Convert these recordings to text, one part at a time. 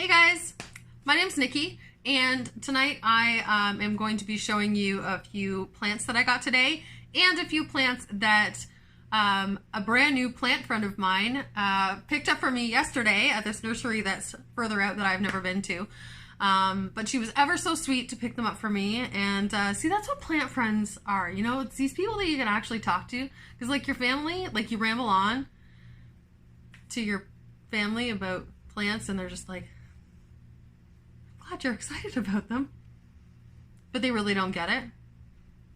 Hey guys, my name's Nikki, and tonight I am going to be showing you a few plants that I got today and a few plants that a brand new plant friend of mine picked up for me yesterday at this nursery that's further out that I've never been to. But she was ever so sweet to pick them up for me, and see, that's what plant friends are, you know? It's these people that you can actually talk to, because like your family, like you ramble on to your family about plants and they're just like, glad you're excited about them, but they really don't get it.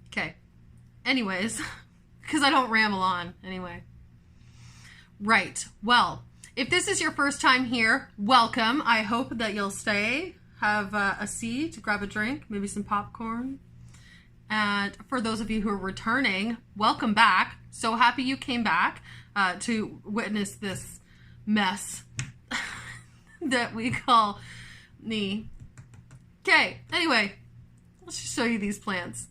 Okay, anyways, because I don't ramble on anyway. Right, well, if this is your first time here, welcome. I hope that you'll stay, have a seat, grab a drink, maybe some popcorn. And for those of you who are returning, welcome back. So happy you came back to witness this mess that we call me. Okay, anyway, let's just show you these plants.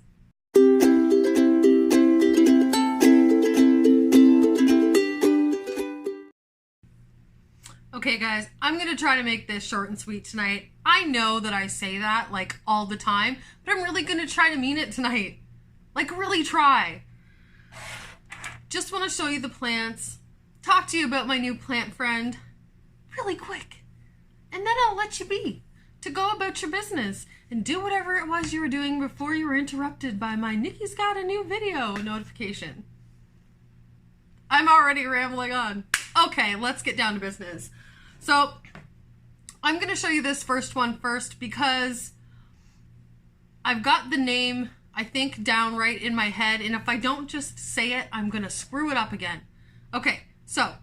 Okay guys, I'm gonna try to make this short and sweet tonight. I know that I say that like all the time, but I'm really gonna try to mean it tonight. Like really try. Just wanna show you the plants, talk to you about my new plant friend really quick, and then I'll let you be to go about your business and do whatever it was you were doing before you were interrupted by my Nikki's got a new video notification. I'm already rambling on. Okay, let's get down to business. So I'm going to show you this first one first because I've got the name, I think, down right in my head, and if I don't just say it, I'm going to screw it up again. Okay, so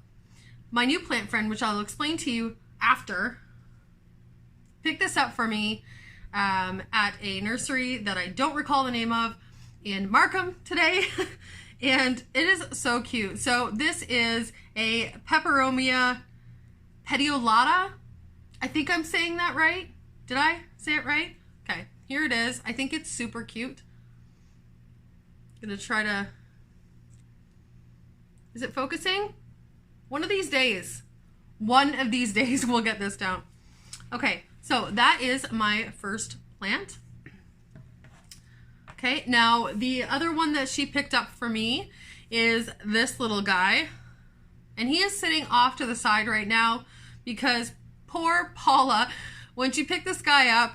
my new plant friend, which I'll explain to you after, picked this up for me at a nursery that I don't recall the name of in Markham today. And it is so cute. So this is a Peperomia Lada. I think I'm saying that right. Did I say it right? Okay, here it is. I think it's super cute. Gonna try to, is it focusing? One of these days we'll get this down. Okay, so that is my first plant. Okay, now the other one that she picked up for me is this little guy. And he is sitting off to the side right now because poor Paula, when she picked this guy up,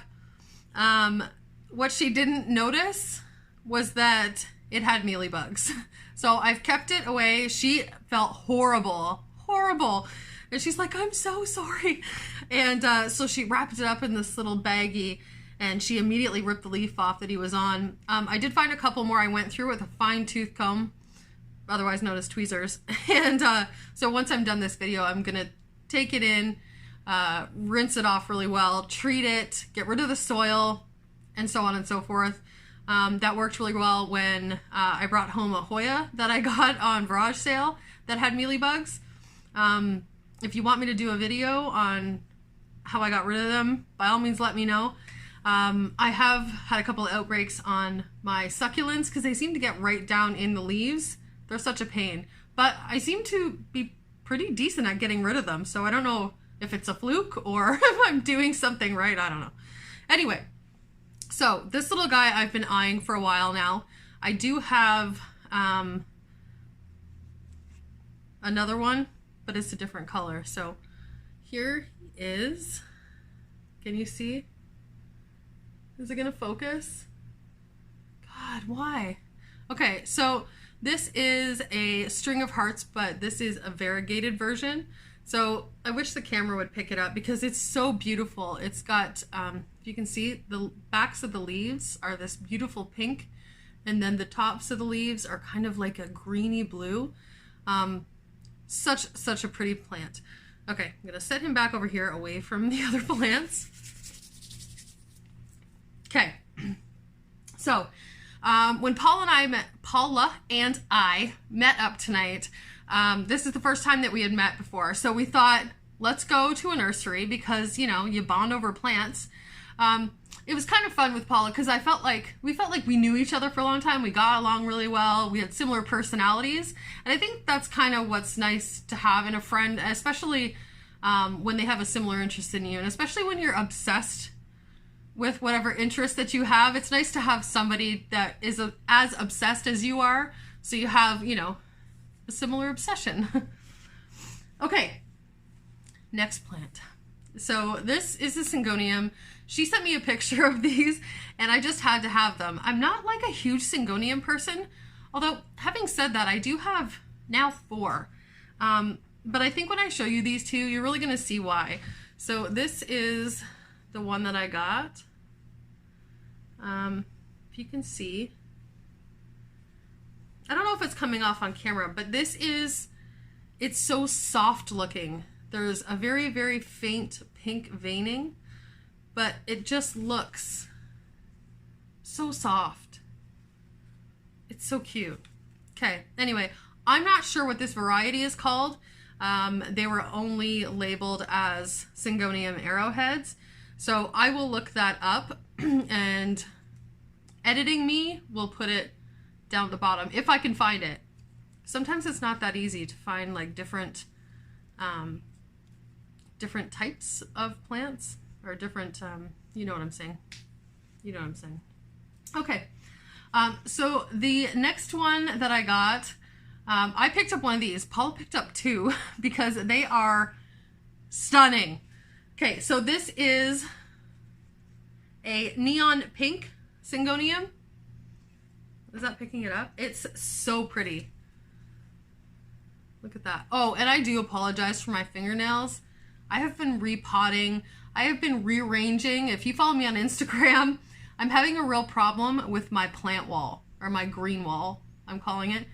what she didn't notice was that it had mealybugs. So I've kept it away. She felt horrible. And she's like, I'm so sorry. And so she wrapped it up in this little baggie, and she immediately ripped the leaf off that he was on. I did find a couple more I went through with a fine tooth comb, otherwise known as tweezers. And so once I'm done this video, I'm gonna take it in, rinse it off really well, treat it, get rid of the soil, and so on and so forth. That worked really well when I brought home a Hoya that I got on garage sale that had mealybugs. If you want me to do a video on how I got rid of them, by all means let me know. I have had a couple of outbreaks on my succulents because they seem to get right down in the leaves. They're such a pain, but I seem to be pretty decent at getting rid of them. So I don't know if it's a fluke or if I'm doing something right. I don't know. Anyway, so this little guy I've been eyeing for a while now. I do have another one, but it's a different color. So here he is. Can you see? Is it gonna focus? God, why? Okay, so this is a string of hearts, but this is a variegated version. So I wish the camera would pick it up because it's so beautiful. It's got, if you can see, the backs of the leaves are this beautiful pink, and then the tops of the leaves are kind of like a greeny blue. Such a pretty plant. Okay, I'm gonna set him back over here away from the other plants. Okay, so when Paula and I met up tonight, this is the first time that we had met before. So we thought, let's go to a nursery because, you know, you bond over plants. It was kind of fun with Paula because we felt like we knew each other for a long time. We got along really well. We had similar personalities. And I think that's kind of what's nice to have in a friend, especially when they have a similar interest in you. And especially when you're obsessed with whatever interest that you have, it's nice to have somebody that is as obsessed as you are, so you have, you know, a similar obsession. Okay, next plant. So this is a Singhonium. She sent me a picture of these and I just had to have them. I'm not like a huge Singhonium person, although having said that, I do have now 4. But I think when I show you these 2, you're really gonna see why. So this is the one that I got. If you can see, I don't know if it's coming off on camera, but this is, it's so soft looking. There's a very, very faint pink veining, but it just looks so soft. It's so cute. Okay, anyway, I'm not sure what this variety is called. They were only labeled as Singhania Arrowheads. So I will look that up and editing me will put it down at the bottom if I can find it. Sometimes it's not that easy to find like different types of plants or different, you know what I'm saying. You know what I'm saying. Okay. So the next one that I got, I picked up one of these. Paula picked up 2 because they are stunning. Okay, so this is a neon pink Singhonium. Is that picking it up? It's so pretty. Look at that. Oh, and I do apologize for my fingernails. I have been repotting. I have been rearranging. If you follow me on Instagram, I'm having a real problem with my plant wall, or my green wall, I'm calling it.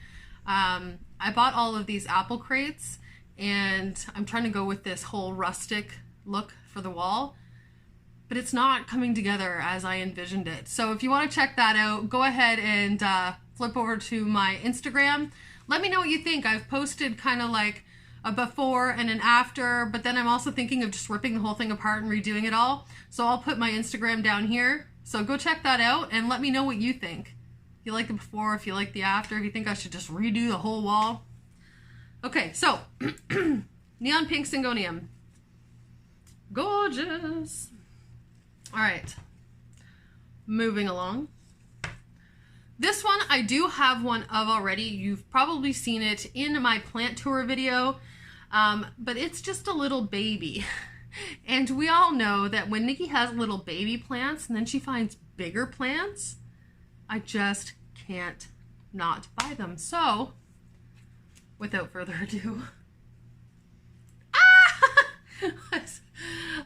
I bought all of these apple crates and I'm trying to go with this whole rustic look for the wall, but it's not coming together as I envisioned it. So if you want to check that out, go ahead and flip over to my Instagram. Let me know what you think. I've posted kind of like a before and an after, but then I'm also thinking of just ripping the whole thing apart and redoing it all. So I'll put my Instagram down here. So go check that out and let me know what you think. If you like the before, if you like the after, if you think I should just redo the whole wall. Okay, so neon pink Singhonium. Gorgeous. All right, moving along. This one, I do have one of already. You've probably seen it in my plant tour video, but it's just a little baby. And we all know that when Nikki has little baby plants and then she finds bigger plants, I just can't not buy them. So, without further ado,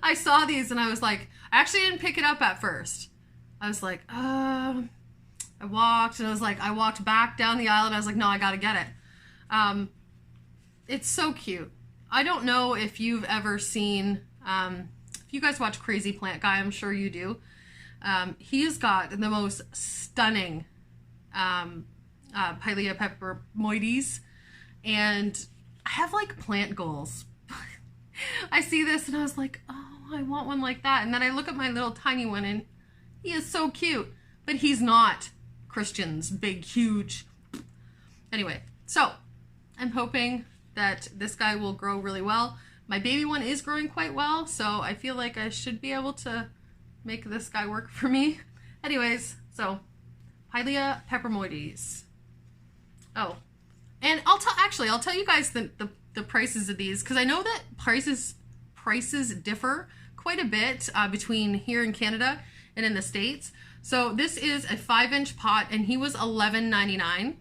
I saw these and I was like, I actually didn't pick it up at first. I was like, I walked and I walked back down the aisle and I was like, no, I gotta get it. It's so cute. I don't know if you've ever seen, if you guys watch Crazy Plant Guy, I'm sure you do. He's got the most stunning Pylea Pepper Boy DS, and I have like plant goals. I see this and I was like, oh, I want one like that. And then I look at my little tiny one and he is so cute, but he's not Christian's big, huge. Anyway, so I'm hoping that this guy will grow really well. My baby one is growing quite well, so I feel like I should be able to make this guy work for me. Anyways, so Pylea Pepper Boy DS. Oh, and I'll tell you guys the prices of these, because I know that prices differ quite a bit between here in Canada and in the States. So this is a 5-inch pot and he was $11.99,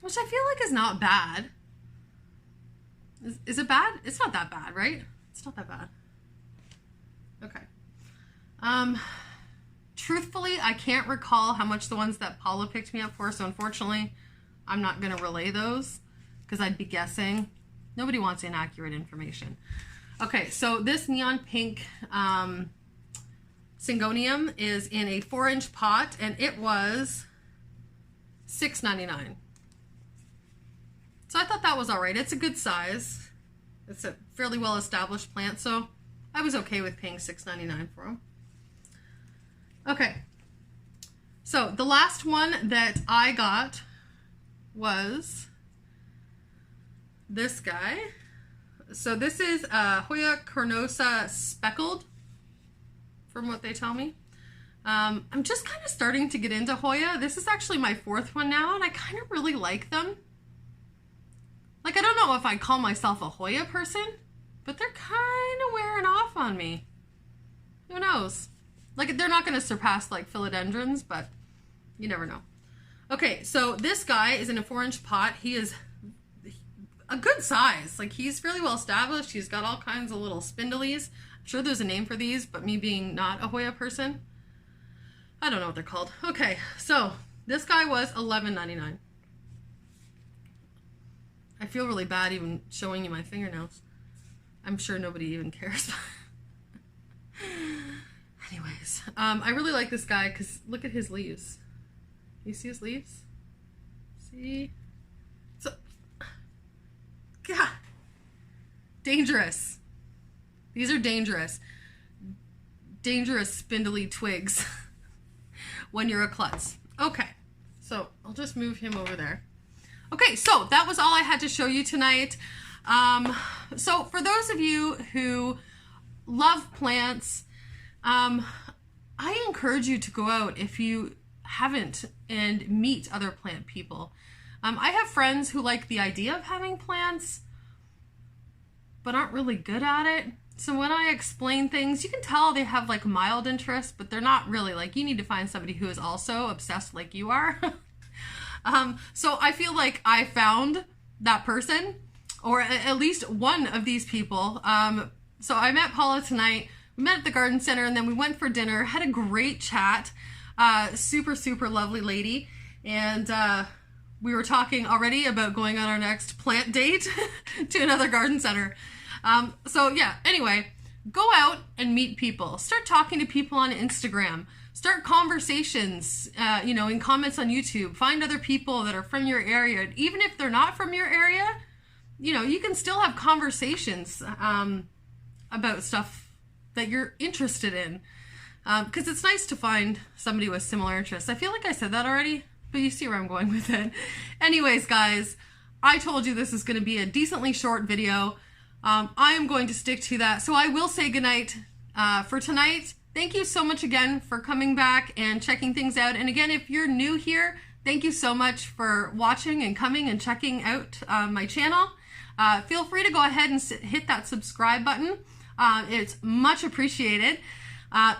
which I feel like is not bad. Is it bad? It's not that bad, right? It's not that bad. Okay. Truthfully, I can't recall how much the ones that Paula picked me up for, so unfortunately, I'm not going to relay those because I'd be guessing. Nobody wants inaccurate information. Okay, so this neon pink Singhonium is in a 4-inch pot and it was $6.99. So I thought that was all right. It's a good size. It's a fairly well-established plant, so I was okay with paying $6.99 for them. Okay, so the last one that I got was this guy. So this is Hoya Carosa speckled, from what they tell me. I'm just kind of starting to get into Hoya. This is actually my 4th one now, and I kind of really like them. Like, I don't know if I call myself a Hoya person, but they're kind of wearing off on me. Who knows? Like, they're not going to surpass, like, philodendrons, but you never know. Okay, so this guy is in a 4-inch pot. He is a good size. Like, he's fairly well established. He's got all kinds of little spindlies. I'm sure there's a name for these, but me being not a Hoya person, I don't know what they're called. Okay, so this guy was $11.99. I feel really bad even showing you my fingernails. I'm sure nobody even cares. Anyways, I really like this guy because look at his leaves. You see his leaves? See? So, God, dangerous. These are dangerous. Dangerous spindly twigs when you're a klutz. Okay, so I'll just move him over there. Okay, so that was all I had to show you tonight. So for those of you who love plants, I encourage you to go out if you haven't and meet other plant people. I have friends who like the idea of having plants, but aren't really good at it. So when I explain things, you can tell they have like mild interest, but they're not really. Like, you need to find somebody who is also obsessed like you are. So I feel like I found that person, or at least one of these people. So I met Paula tonight. We met at the garden center, and then we went for dinner, had a great chat. Super, super lovely lady. And we were talking already about going on our next plant date to another garden center. So yeah, anyway, go out and meet people. Start talking to people on Instagram. Start conversations, you know, in comments on YouTube. Find other people that are from your area. Even if they're not from your area, you know, you can still have conversations about stuff that you're interested in. Because it's nice to find somebody with similar interests. I feel like I said that already, but you see where I'm going with it. Anyways, guys, I told you this is going to be a decently short video. I am going to stick to that. So I will say goodnight for tonight. Thank you so much again for coming back and checking things out. And again, if you're new here, thank you so much for watching and coming and checking out my channel. Feel free to go ahead and hit that subscribe button. It's much appreciated.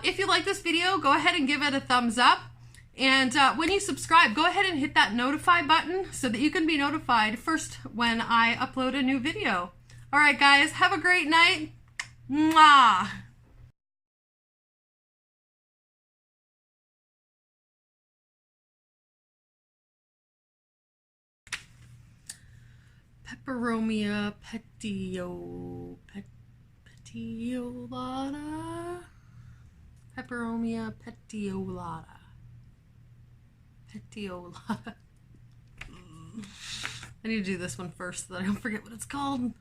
If you like this video, go ahead and give it a thumbs up. And when you subscribe, go ahead and hit that notify button so that you can be notified first when I upload a new video. All right, guys, have a great night. Mwah! Peperomia petiolata. Peperomia petiolata. Petiolata. I need to do this one first so that I don't forget what it's called.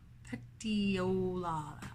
Petiolata.